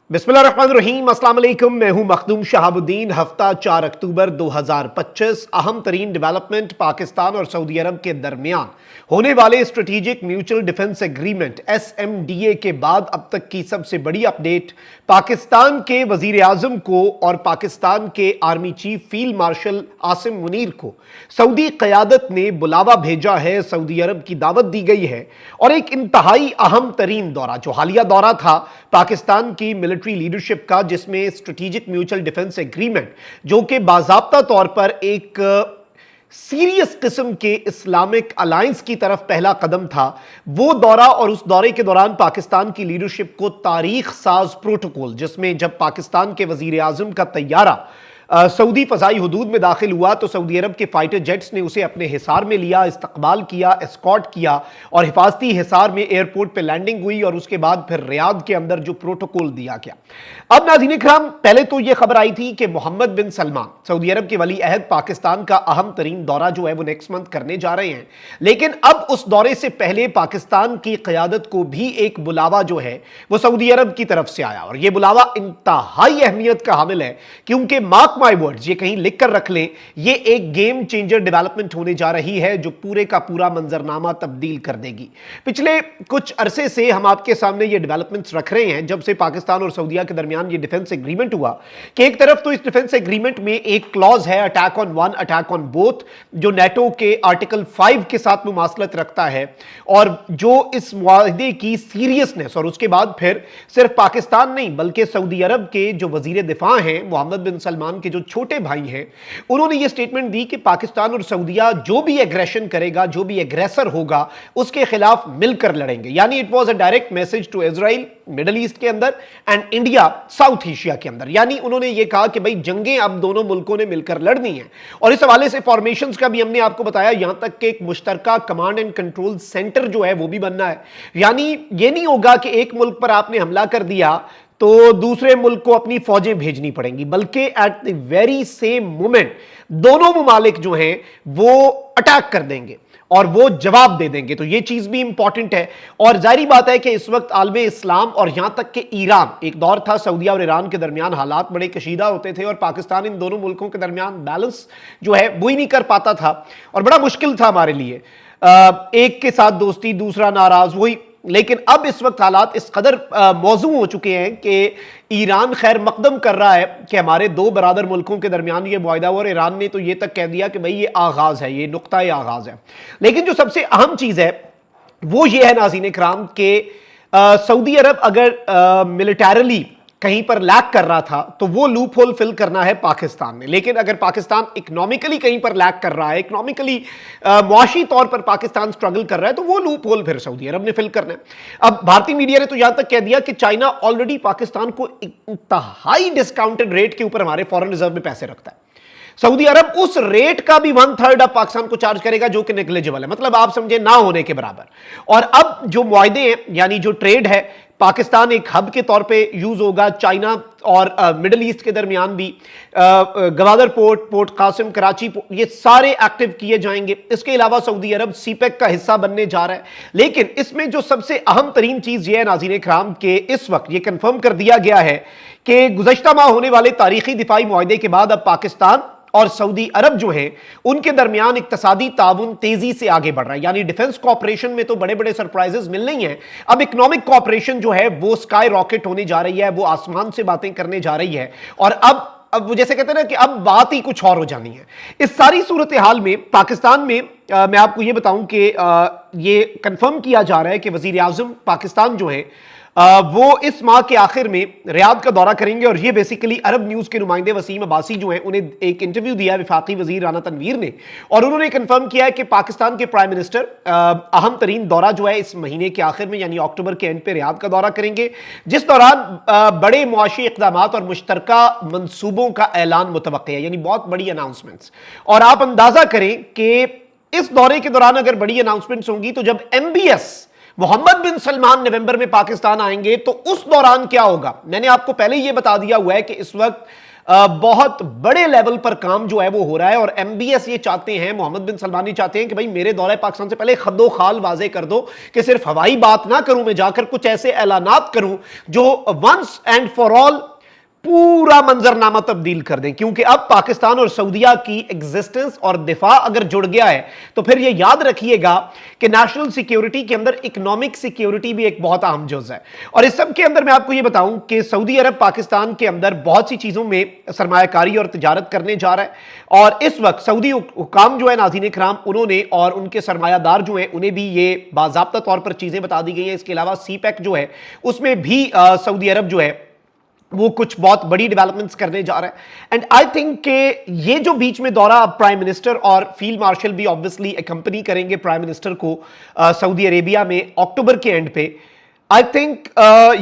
बिस्मिल्लाहिर्रहमानिर्रहीम, अस्सलाम वालेकुम। मैं हूं मखदूम शहाबुद्दीन। हफ्ता 4 अक्टूबर 2025। अहम तरीन डेवलपमेंट पाकिस्तान और सऊदी अरब के दरमियान होने वाले strategic mutual defence agreement SMDA के बाद अब तक की सबसे बड़ी अपडेट। पाकिस्तान के वजीर आजम को और पाकिस्तान के army chief field marshal Asim Munir को सऊदी क़यादत ने बुलावा भेजा है, सऊदी अरब की दावत दी गई है और एक इंतहाई अहम तरीन दौरा, जो हालिया दौरा था पाकिस्तान की मिलिट्री लीडरशिप का, जिसमें स्ट्रेटेजिक म्यूचुअल डिफेंस एग्रीमेंट, जो कि बाज़ाब्ता तौर पर एक सीरियस किस्म के इस्लामिक अलायंस की तरफ पहला कदम था, वो दौरा। और उस दौरे के दौरान पाकिस्तान की लीडरशिप को तारीख साज प्रोटोकॉल, जिसमें जब पाकिस्तान के वजीर आजम का तैयारा सऊदी फजाई हुदूद में दाखिल हुआ तो सऊदी अरब के फाइटर जेट्स ने उसे अपने हिसार में लिया, इस्तकबाल किया, एस्कॉर्ट किया और हिफाजती हिसार में एयरपोर्ट पे लैंडिंग हुई और उसके बाद फिर रियाद के अंदर जो प्रोटोकॉल दिया गया। अब नाज़रीन इकराम, पहले तो यह खबर आई थी कि मोहम्मद बिन सलमान, सऊदी अरब के वली अहद, पाकिस्तान का अहम तरीन दौरा जो है वो नेक्स्ट मंथ करने जा रहे हैं। लेकिन अब उस दौरे से पहले पाकिस्तान की क़यादत को भी एक बुलावा जो है वो सऊदी अरब की तरफ से आया और यह बुलावा इंतहाई अहमियत का हामिल है, क्योंकि मार्क माय वर्ड्स, ये कहीं लिख कर रख लें, ये एक गेम चेंजर डेवलपमेंट होने जा रही है जो पूरे का पूरा मंजरनामा तब्दील कर देगी। पिछले कुछ अरसे से हम आपके सामने ये डेवलपमेंट्स रख रहे हैं, जब से पाकिस्तान और सऊदीया के दरमियान ये डिफेंस एग्रीमेंट हुआ, कि एक तरफ तो इस डिफेंस एग्रीमेंट में एक क्लॉज है, attack on one, attack on both, जो नेटो के आर्टिकल 5 के साथ मुमासलत रखता है और जो इस मुआहदे की सीरियसनेस, और उसके बाद फिर सिर्फ पाकिस्तान नहीं बल्कि सऊदी अरब के जो वजीर दिफा हैं मोहम्मद बिन सलमान के जो छोटे भाई हैं, उन्होंने ये स्टेटमेंट दी कि पाकिस्तान और सऊदीया जो भी एग्रेशन करेगा, जो भी एग्रेसर होगा, उसके खिलाफ मिलकर लड़ेंगे। यानी it was a direct message to Israel Middle East के अंदर एंड इंडिया साउथ एशिया के अंदर। यानी उन्होंने ये कहा कि भाई जंगें अब दोनों मुल्कों ने मिलकर लड़नी है। और इस हवाले से फॉर्मेशंस का भी हमने आपको बताया, यहां तक कि एक मुश्तरका कमांड एंड कंट्रोल सेंटर जो है वो भी बनना है। यानी ये नहीं होगा कि एक मुल्क पर आपने हमला कर दिया तो दूसरे मुल्क को अपनी फौजें भेजनी पड़ेंगी, बल्कि at the very same moment दोनों मुमालिक जो हैं वो अटैक कर देंगे और वो जवाब दे देंगे। तो ये चीज भी इंपॉर्टेंट है। और जाहिर बात है कि इस वक्त आलम इस्लाम और यहां तक कि ईरान, एक दौर था सऊदीया और ईरान के दरमियान हालात बड़े कशीदा होते थे और पाकिस्तान इन दोनों मुल्कों के दरमियान बैलेंस जो है वो ही नहीं कर पाता था और बड़ा मुश्किल था हमारे लिए। एक के साथ दोस्ती, दूसरा नाराज, वही। लेकिन अब इस वक्त हालात इस कदर मौजू हो चुके हैं कि ईरान खैर मकदम कर रहा है कि हमारे दो बरादर मुल्कों के दरमियान ये मुआहिदा हुआ और ईरान ने तो ये तक कह दिया कि भाई ये आगाज है, ये नुक्ता आगाज है। लेकिन जो सबसे अहम चीज है वो ये है नाज़रीन इकराम के सऊदी अरब अगर मिलिटरली कहीं पर लैक कर रहा था तो वो लूप होल फिल करना है पाकिस्तान ने। लेकिन अगर पाकिस्तान इकोनॉमिकली कहीं पर लैक कर रहा है, इकोनॉमिकली मुआशी तौर पर पाकिस्तान स्ट्रगल कर रहा है, तो वो लूप होल फिर सऊदी अरब ने फिल करना है। अब भारतीय मीडिया ने तो यहां तक कह दिया कि चाइना ऑलरेडी पाकिस्तान को इंतहाई डिस्काउंटेड रेट के ऊपर हमारे फॉरेन रिजर्व में पैसे रखता है। सऊदी अरब उस रेट का भी 1/3 अब पाकिस्तान को चार्ज करेगा, जो कि नेग्लिजिबल है, मतलब आप समझे ना होने के बराबर। और अब जो मुआहिदे हैं, यानी जो ट्रेड है, पाकिस्तान एक हब के तौर पे यूज होगा, चाइना और मिडिल ईस्ट के दरमियान भी Gwadar port, Port Qasim, Karachi port, ये सारे एक्टिव किए जाएंगे। इसके अलावा सऊदी अरब सीपेक का हिस्सा बनने जा रहा है। लेकिन इसमें जो सबसे अहम तरीन चीज ये है नाज़रीन इकराम के इस वक्त ये कंफर्म कर दिया गया है कि गुज़श्ता माह होने वाले तारीखी दिफाई मुआहिदे के बाद अब पाकिस्तान और सऊदी अरब जो है उनके दरमियान इक्तसादी ताउन तेजी से आगे बढ़ रहा है। यानी डिफेंस कॉपरेशन में तो बड़े बड़े सरप्राइजेस मिल रही हैं, अब इकोनॉमिक कॉपरेशन जो है वो स्काई रॉकेट होने जा रही है, वो आसमान से बातें करने जा रही है। और अब जैसे कहते हैं ना कि अब बात ही कुछ और हो जानी है। इस सारी सूरत हाल में पाकिस्तान में मैं आपको ये बताऊं कि ये कंफर्म किया जा रहा है कि वजीर आजम पाकिस्तान जो है वो इस माह के आखिर में रियाद का दौरा करेंगे। और ये बेसिकली अरब न्यूज के नुमाइंदे वसीम अब्बासी जो हैं, उन्हें एक इंटरव्यू दिया विफाकी वजीर राना तनवीर ने, और उन्होंने कंफर्म किया है कि पाकिस्तान के प्राइम मिनिस्टर अहम तरीन दौरा जो है इस महीने के आखिर में यानी अक्टूबर के एंड पे रियाद का दौरा करेंगे, जिस दौरान बड़े मुआशी इक़दाम और मुश्तरका मंसूबों का ऐलान मुतवक्किल है, यानी बहुत बड़ी अनाउंसमेंट्स। और आप अंदाजा करें कि इस दौरे के दौरान अगर बड़ी अनाउंसमेंट्स होंगी तो जब MBS मोहम्मद बिन सलमान नवंबर में पाकिस्तान आएंगे तो उस दौरान क्या होगा? मैंने आपको पहले ही यह बता दिया हुआ है कि इस वक्त बहुत बड़े लेवल पर काम जो है वो हो रहा है और एमबीएस ये चाहते हैं, मोहम्मद बिन सलमान ये चाहते हैं कि भाई मेरे दौरे पाकिस्तान से पहले खद्दो खाल वाजे कर दो कि सिर्फ हवाई बात ना करूं, मैं जाकर कुछ ऐसे ऐलानात करूं जो वंस एंड फॉर ऑल पूरा मंजरनामा तब्दील कर दें। क्योंकि अब पाकिस्तान और सऊदीया की एग्जिस्टेंस और दिफा अगर जुड़ गया है तो फिर यह याद रखिएगा कि नेशनल सिक्योरिटी के अंदर इकोनॉमिक सिक्योरिटी भी एक बहुत अहम जुज़ है। और इस सब के अंदर मैं आपको यह बताऊं कि सऊदी अरब पाकिस्तान के अंदर बहुत सी चीजों में सरमायाकारी और तिजारत करने जा रहा है और इस वक्त सऊदी हुकाम जो है नाज़रीन इकराम, उन्होंने और उनके सरमायादार जो है उन्हें भी ये बाज़ाब्ता तौर पर चीजें बता दी गई हैं। इसके अलावा सीपैक जो है उसमें भी सऊदी अरब जो है वो कुछ बहुत बड़ी डेवलपमेंट्स करने जा रहा है। एंड आई थिंक कि ये जो बीच में दौरा प्राइम मिनिस्टर और फील्ड मार्शल भी ऑब्वियसली एकम्पनी करेंगे प्राइम मिनिस्टर को सऊदी अरेबिया में अक्टूबर के एंड पे, आई थिंक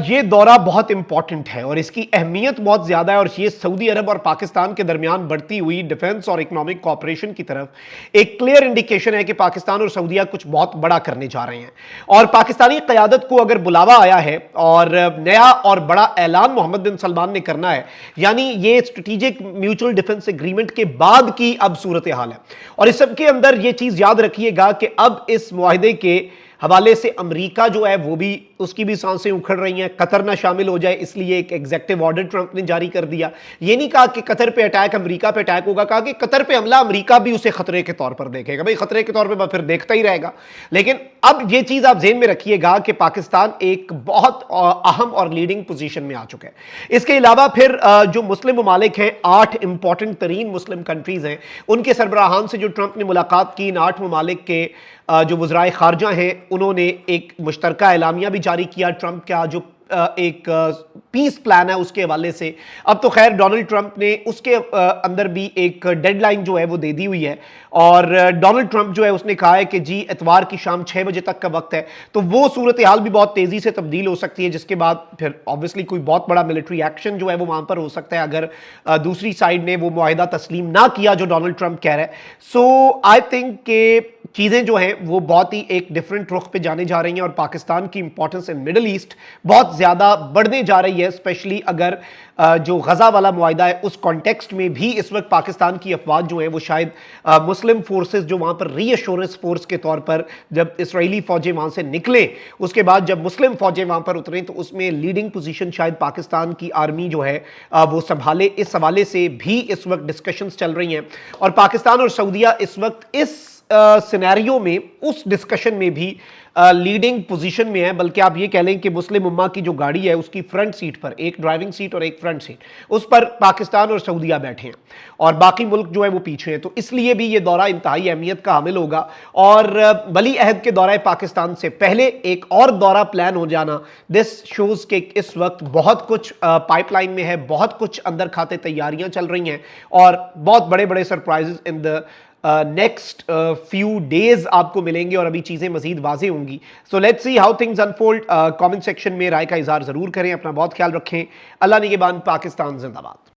ये दौरा बहुत इंपॉर्टेंट है और इसकी अहमियत बहुत ज्यादा है और ये सऊदी अरब और पाकिस्तान के दरमियान बढ़ती हुई डिफेंस और इकोनॉमिक कोऑपरेशन की तरफ एक क्लियर इंडिकेशन है कि पाकिस्तान और सऊदीया कुछ बहुत बड़ा करने जा रहे हैं। और पाकिस्तानी क़यादत को अगर बुलावा आया है और नया और बड़ा ऐलान मोहम्मद बिन सलमान ने करना है, यानी ये स्ट्रेटेजिक म्यूचुअल डिफेंस एग्रीमेंट के बाद की अब सूरत हाल है। और इस सब के अंदर ये चीज याद रखिएगा कि अब इस मुआहदे के हवाले से अमेरिका जो है वो भी, उसकी भी सांसें उखड़ रही हैं, कतर ना शामिल हो जाए इसलिए एक एग्जीक्यूटिव ऑर्डर ट्रंप ने जारी कर दिया। ये नहीं कहा कि कतर पे अटैक अमेरिका पे अटैक होगा, कहा कि कतर पे हमला अमेरिका भी उसे खतरे के तौर पर देखेगा। भाई खतरे के तौर पे फिर देखता ही रहेगा। लेकिन अब ये चीज आप ज़हन में रखिएगा कि पाकिस्तान एक बहुत अहम और लीडिंग पोजीशन में आ चुका है। इसके अलावा फिर जो मुस्लिम ममालिक हैं, 8 इंपॉर्टेंट तरीन मुस्लिम कंट्रीज हैं, उनके सरबराहान से जो ट्रंप ने मुलाकात की, इन 8 ममालिक के जो वज़राए खारजा हैं उन्होंने एक मुश्तरका एलामिया भी जारी किया। ट्रंप का जो एक पीस प्लान है उसके हवाले से, अब तो खैर डोनाल्ड ट्रंप ने उसके अंदर भी एक डेडलाइन जो है वो दे दी हुई है और डोनाल्ड ट्रंप जो है उसने कहा है कि जी इतवार की शाम 6 बजे तक का वक्त है। तो वो सूरत हाल भी बहुत तेजी से तब्दील हो सकती है, जिसके बाद फिर ऑब्वियसली कोई बहुत बड़ा मिलिट्री एक्शन जो है वो वहां पर हो सकता है अगर दूसरी साइड ने वो मुआहिदा तस्लीम ना किया जो डोनाल्ड ट्रंप कह रहा है। सो आई थिंक के चीज़ें जो हैं वो बहुत ही एक डिफरेंट रुख पे जाने जा रही हैं और पाकिस्तान की इंपॉर्टेंस इन मिडल ईस्ट बहुत ज़्यादा बढ़ने जा रही है, स्पेशली अगर जो गजा वाला मुआहिदा है उस कॉन्टेक्स्ट में भी इस वक्त पाकिस्तान की अफवाज जो हैं वो शायद मुस्लिम फोर्सेस जो वहाँ पर रीअश्योरेंस फोर्स के तौर पर जब इसराइली फौजें वहाँ से निकलें, उसके बाद जब मुस्लिम फौजें वहाँ पर उतरें तो उसमें लीडिंग पोजीशन शायद पाकिस्तान की आर्मी जो है वो संभाले। इस हवाले से भी इस वक्त डिस्कशंस चल रही हैं और पाकिस्तान और सऊदीया इस वक्त इस सिनेरियो में, उस डिस्कशन में भी लीडिंग पोजीशन में है। बल्कि आप ये कह लें कि मुस्लिम उम्मा की जो गाड़ी है उसकी फ्रंट सीट पर, एक ड्राइविंग सीट और एक फ्रंट सीट, उस पर पाकिस्तान और सऊदीया बैठे हैं और बाकी मुल्क जो है वो पीछे हैं। तो इसलिए भी ये दौरा इंतहाई अहमियत का हामिल होगा और वली अहद के दौरे पाकिस्तान से पहले एक और दौरा प्लान हो जाना, दिस शोज के इस वक्त बहुत कुछ पाइपलाइन में है, बहुत कुछ अंदर खाते तैयारियां चल रही हैं और बहुत बड़े बड़े surprises in the next few days आपको मिलेंगे और अभी चीजें मजीद वाज़ेह होंगी। So let's see how things unfold. Comment section में राय का इजहार जरूर करें। अपना बहुत ख्याल रखें। अल्लाह निगहबान। पाकिस्तान जिंदाबाद।